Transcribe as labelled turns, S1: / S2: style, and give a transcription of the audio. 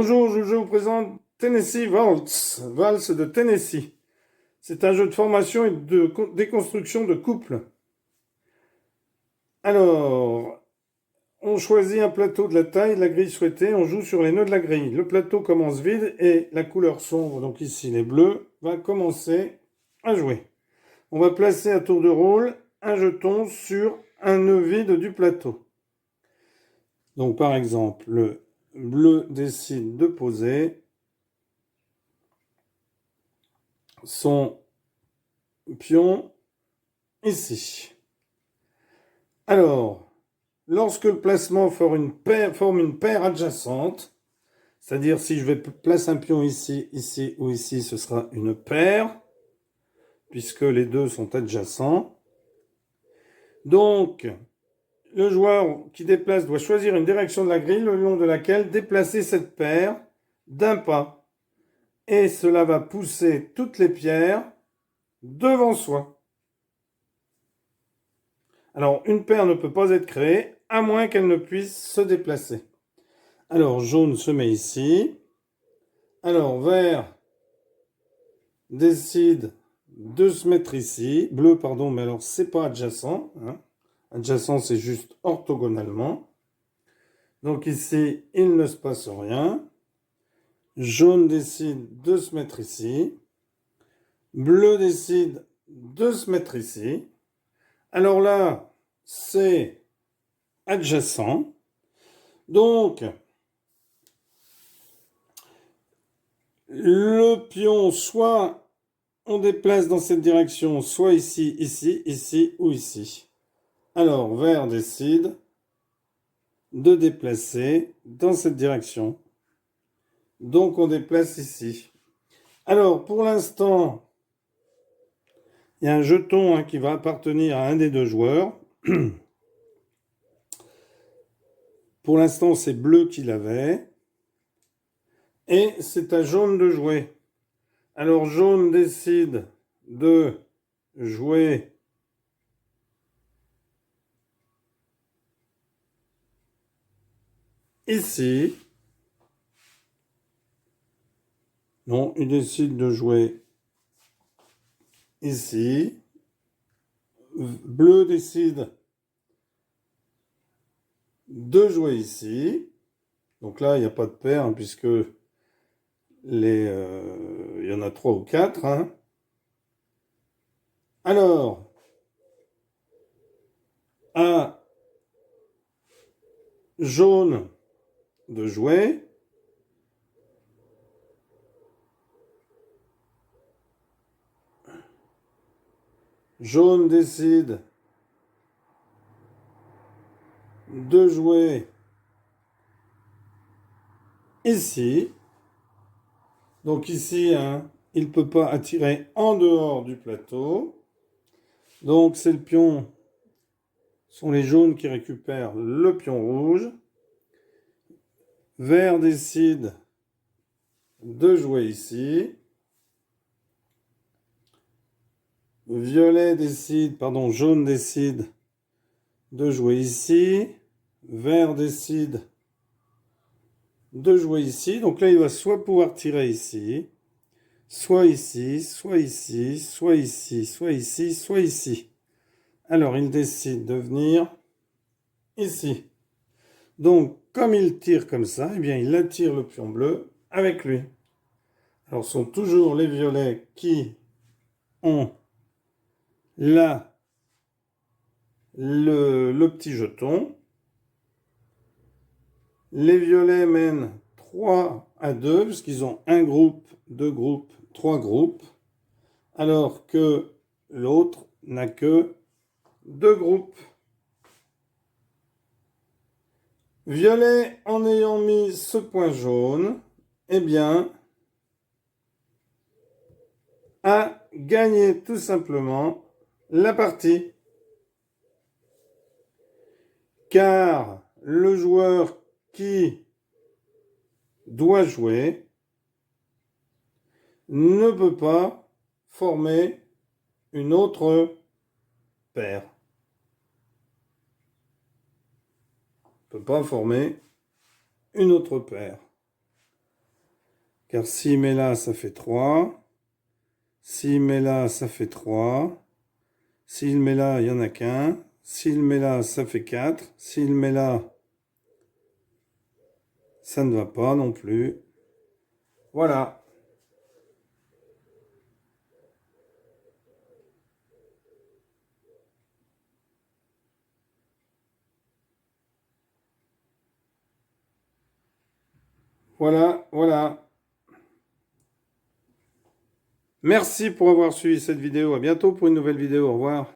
S1: Bonjour, je vous présente Tennessee Waltz, valse de Tennessee. C'est un jeu de formation et de déconstruction de couple. Alors, on choisit un plateau de la taille de la grille souhaitée, on joue sur les nœuds de la grille. Le plateau commence vide et la couleur sombre, donc ici les bleus, va commencer à jouer. On va placer à tour de rôle un jeton sur un nœud vide du plateau. Donc par exemple, le bleu décide de poser son pion ici. Alors, lorsque le placement forme une paire adjacente, c'est-à-dire si je vais placer un pion ici, ici ou ici, ce sera une paire, puisque les deux sont adjacents. Donc, le joueur qui déplace doit choisir une direction de la grille le long de laquelle déplacer cette paire d'un pas. Et cela va pousser toutes les pierres devant soi. Alors, une paire ne peut pas être créée à moins qu'elle ne puisse se déplacer. Alors, jaune se met ici. Alors, vert décide de se mettre ici. Bleu, pardon, mais alors, c'est pas adjacent. Adjacent, c'est juste orthogonalement. Donc ici, il ne se passe rien. Jaune décide de se mettre ici. Bleu décide de se mettre ici. Alors là, c'est adjacent. Donc, le pion, soit on déplace dans cette direction, soit ici, ici, ici ou ici. Alors, vert décide de déplacer dans cette direction. Donc, on déplace ici. Alors, pour l'instant, il y a un jeton qui va appartenir à un des deux joueurs. Pour l'instant, c'est bleu qui l'avait. Et c'est à jaune de jouer. Alors, jaune décide de jouer ici. Non, il décide de jouer ici. Bleu décide de jouer ici. Donc là, il n'y a pas de paire puisque il y en a 3 ou 4. Alors, à jaune de jouer. Jaune décide de jouer ici. Donc ici, il ne peut pas attirer en dehors du plateau. Donc c'est le pion, sont les jaunes qui récupèrent le pion rouge. Vert décide de jouer ici. Jaune décide de jouer ici. Vert décide de jouer ici. Donc là, il va soit pouvoir tirer ici, soit ici, soit ici, soit ici, soit ici, soit ici. Alors, il décide de venir ici. Donc, comme il tire comme ça, eh bien, il attire le pion bleu avec lui. Alors, ce sont toujours les violets qui ont là le petit jeton. Les violets mènent 3-2, puisqu'ils ont un groupe, deux groupes, trois groupes, alors que l'autre n'a que deux groupes. Violet, en ayant mis ce point jaune, eh bien, a gagné tout simplement la partie. Car le joueur qui doit jouer ne peut pas former une autre paire. Ne peut pas former une autre paire. Car s'il met là, ça fait 3. S'il met là, ça fait 3. S'il met là, il n'y en a qu'un. S'il met là, ça fait 4. S'il met là, ça ne va pas non plus. Voilà. Voilà, voilà. Merci pour avoir suivi cette vidéo. À bientôt pour une nouvelle vidéo. Au revoir.